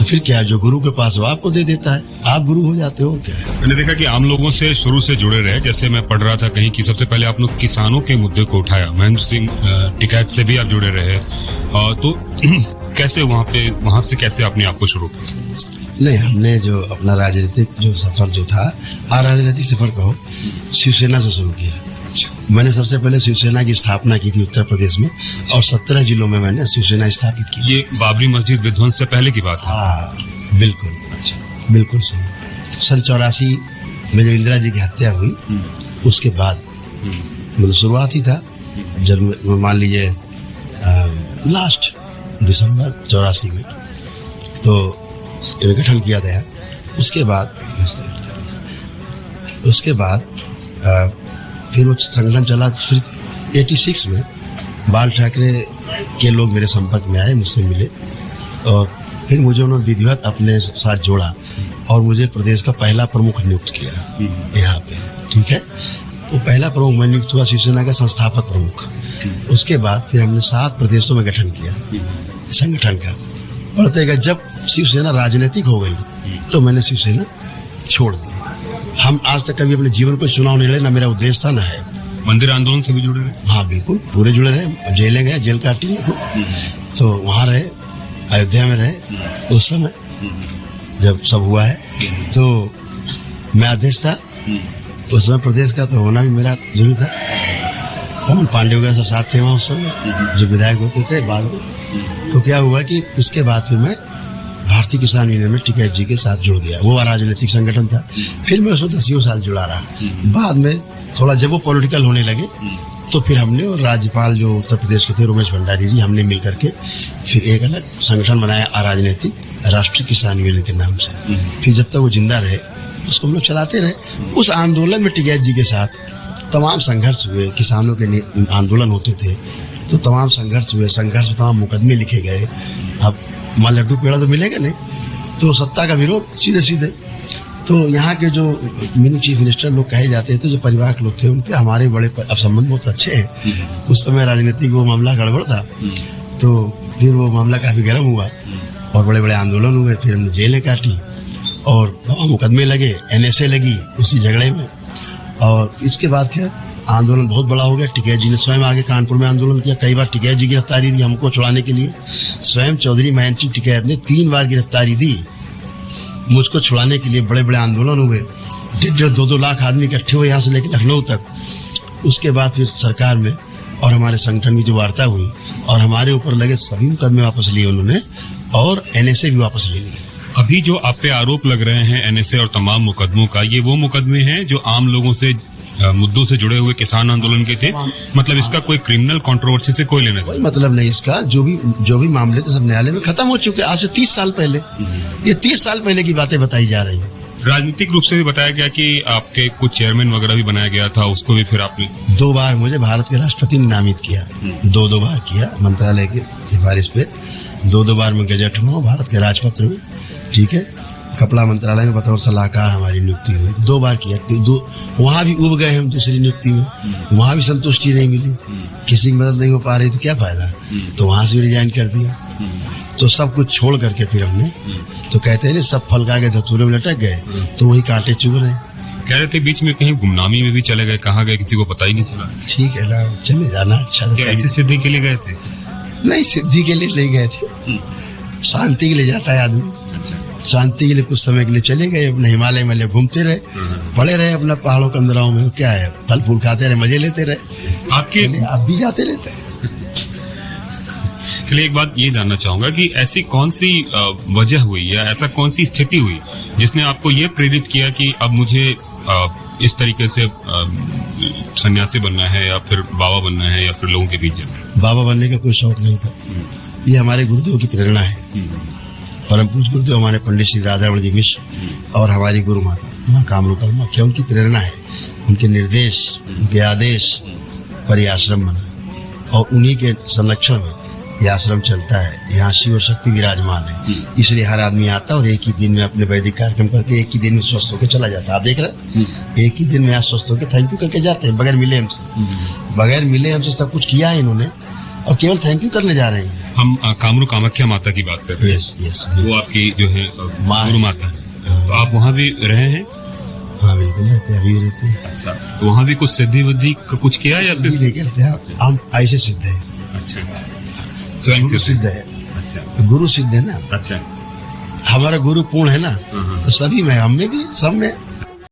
तो फिर क्या, जो गुरु के पास वो आपको दे देता है, आप गुरु हो जाते हो। क्या है, मैंने देखा कि आम लोगों से शुरू से जुड़े रहे। जैसे मैं पढ़ रहा था कहीं कि सबसे पहले आप लोग किसानों के मुद्दे को उठाया, महेंद्र सिंह टिकैत से भी आप जुड़े रहे। तो कैसे वहां से कैसे आपने आपको शुरू किया? नहीं, हमने जो अपना राजनीतिक जो सफर जो था, राजनीतिक सफर कहो, शिवसेना से शुरू किया। मैंने सबसे पहले शिवसेना की स्थापना की थी उत्तर प्रदेश में, और 17 जिलों में मैंने शिवसेना स्थापित की। ये बाबरी मस्जिद विध्वंस से पहले की बात है? हाँ, बिल्कुल, बिल्कुल सही। सन 84 में जब इंदिरा जी की हत्या हुई, उसके बाद मतलब शुरुआत ही था। जब मान लीजिए लास्ट दिसंबर 84 में तो गठन किया गया। उसके बाद फिर वो संगठन चला। फिर 86 में बाल ठाकरे के लोग मेरे संपर्क में आए, मुझसे मिले, और फिर मुझे उन्होंने विधिवत अपने साथ जोड़ा और मुझे प्रदेश का पहला प्रमुख नियुक्त किया यहाँ पे। ठीक है, तो पहला प्रमुख मैं नियुक्त हुआ, शिवसेना का संस्थापक प्रमुख। उसके बाद फिर हमने 7 प्रदेशों में गठन किया संगठन का। पढ़ते गए, जब शिवसेना राजनीतिक हो गई तो मैंने शिवसेना छोड़ दी। हम आज तक कभी अपने जीवन को चुनाव नहीं लड़े, ना मेरा उद्देश्य था, ना है। मंदिर आंदोलन से भी जुड़े रहे? हाँ, बिल्कुल, पूरे जुड़े रहे। जेलें गए, जेल काटी, तो वहां रहे, अयोध्या में रहे। उस समय जब सब हुआ है तो मैं अध्यक्ष था उस समय प्रदेश का, तो होना भी मेरा जरूरी था। पवन पांडे वगैरह सब साथ थे वहां उस समय, जो विधायक होते थे बाद में। तो क्या हुआ कि उसके बाद फिर मैं भारतीय किसान यूनियन में टिकैत जी के साथ जुड़ गया। वो राजनीतिक संगठन था। फिर मैं उसमें 10 साल जुड़ा रहा। बाद में थोड़ा जब वो पॉलिटिकल होने लगे तो फिर हमने, और राज्यपाल जो उत्तर प्रदेश के थे रमेश भंडारी जी, हमने मिल करके फिर एक अलग संगठन बनाया अराजनीतिक राष्ट्रीय किसान यूनियन के नाम से। फिर जब तक वो जिंदा रहे उसको हम लोग चलाते रहे। उस आंदोलन में टिकैत जी के साथ तमाम संघर्ष हुए। किसानों के आंदोलन होते थे तो तमाम संघर्ष हुए। संघर्ष में तमाम मुकदमे लिखे गए। अब मान लड्डू पेड़ा तो मिलेगा नहीं, तो सत्ता का विरोध सीधे सीधे। तो यहाँ के जो मिनी चीफ मिनिस्टर लोग कहे जाते थे, जो परिवार के लोग थे, उनके हमारे बड़े अब संबंध बहुत अच्छे हैं। उस समय राजनीतिक वो मामला गड़बड़ था, तो फिर वो मामला काफी गर्म हुआ और बड़े बड़े आंदोलन हुए। फिर हमने जेलें काटी और मुकदमे लगे, NSA लगी उसी झगड़े में। और इसके बाद खैर आंदोलन बहुत बड़ा हो गया। टिकैत जी ने स्वयं आगे कानपुर में आंदोलन किया। कई बार टिकैत जी गिरफ्तारी दी हमको छुड़ाने के लिए। स्वयं चौधरी महेंद्र सिंह टिकैत ने 3 बार गिरफ्तारी दी मुझको छुड़ाने के लिए। बड़े बड़े आंदोलन हुए, 1.5-2 लाख आदमी इकट्ठे हुए यहाँ से लेकर लखनऊ तक। उसके बाद फिर सरकार में और हमारे संगठन की जो वार्ता हुई और हमारे ऊपर लगे सभी मुकदमे वापस लिए उन्होंने, और NSA भी वापस ले ली। अभी जो आप पे आरोप लग रहे हैं NSA और तमाम मुकदमों का, ये वो मुकदमे हैं जो आम लोगों से मुद्दों से जुड़े हुए किसान आंदोलन के थे? मतलब इसका कोई क्रिमिनल कंट्रोवर्सी से कोई लेना कोई मतलब नहीं इसका। जो भी मामले थे सब न्यायालय में खत्म हो चुके। आज से 30 साल पहले, ये 30 साल पहले की बातें बताई जा रही है। राजनीतिक रूप से भी बताया गया कि आपके कुछ चेयरमैन वगैरह भी बनाया गया था, उसको भी फिर आपने 2 बार मुझे भारत के राष्ट्रपति ने नामित किया। 2 बार किया मंत्रालय की सिफारिश पे। 2 बार में गजट हुआ भारत के राजपत्र में। ठीक है, कपड़ा मंत्रालय में बतौर सलाहकार हमारी नियुक्ति हुई। 2 बार किया। वहां भी उब गए हम दूसरी नियुक्ति में, वहां भी संतुष्टि नहीं मिली, किसी की मदद नहीं हो पा रही, तो क्या फायदा, तो वहां से भी रिजाइन कर दिया। तो सब कुछ छोड़ करके फिर हमने, तो कहते हैं ना सब फल खा के धतूरे में लटक गए, तो वही कांटे चुभ रहे। कह रहे थे बीच में कहीं गुमनामी में भी चले गए, कहाँ गए किसी को पता ही नहीं चला। ठीक है ना, चले जाना अच्छा। ऐसी सिद्धि के लिए गए थे? नहीं, सिद्धि के लिए नहीं गए थे, शांति के लिए जाता है आदमी। शांति के लिए कुछ समय के लिए चले गए, अपने हिमालय में घूमते रहे, पड़े रहे अपना पहाड़ों के अंदरों में। क्या है, फल फूल खाते रहे, मजे लेते रहे। आप भी जाते रहते हैं। चलिए, एक बात ये जानना चाहूंगा कि ऐसी कौन सी वजह हुई या ऐसा कौन सी स्थिति हुई जिसने आपको ये प्रेरित किया कि अब मुझे इस तरीके से सन्यासी बनना है या फिर बाबा बनना है या फिर लोगों के बीच जाना? बाबा बनने का कोई शौक नहीं था। ये हमारे गुरुदेव की प्रेरणा है। परम पूज्य गुरुदेव हमारे पंडित श्री राधारमण जी मिश्र और हमारी गुरु माता माँ कामरूपा माँ, क्या उनकी प्रेरणा है, उनके निर्देश, उनके आदेश पर यह आश्रम बना और उन्हीं के संरक्षण में यह आश्रम चलता है। यहाँ शिव और शक्ति विराजमान है, इसलिए हर आदमी आता और एक ही दिन में अपने वैदिक कार्यक्रम करके एक ही दिन में स्वस्थ होकर चला जाता है। आप देख रहे हैं, एक ही दिन में यहाँ स्वस्थ होकर थैंक यू करके जाते हैं, बगैर मिले हमसे। बगैर मिले हमसे सब कुछ किया है इन्होंने और केवल थैंक यू करने जा रहे हैं। हम कामरू कामाख्या माता की बात कर रहे हैं। यस वो आपकी जो है माँ गुरु माता है। तो आप वहाँ भी रहे हैं? हाँ बिल्कुल रहते हैं, अभी भी रहते हैं। अच्छा, तो वहाँ भी कुछ सिद्धि बुद्धि का कुछ किया या फिर नहीं करते हैं, हम ऐसे सिद्ध है। अच्छा, स्वयं गुरु से सिद्ध है, अच्छा गुरु सिद्ध है ना। अच्छा। हमारा गुरु पूर्ण है ना, हाँ, हाँ। तो सभी में, हम में भी, सब में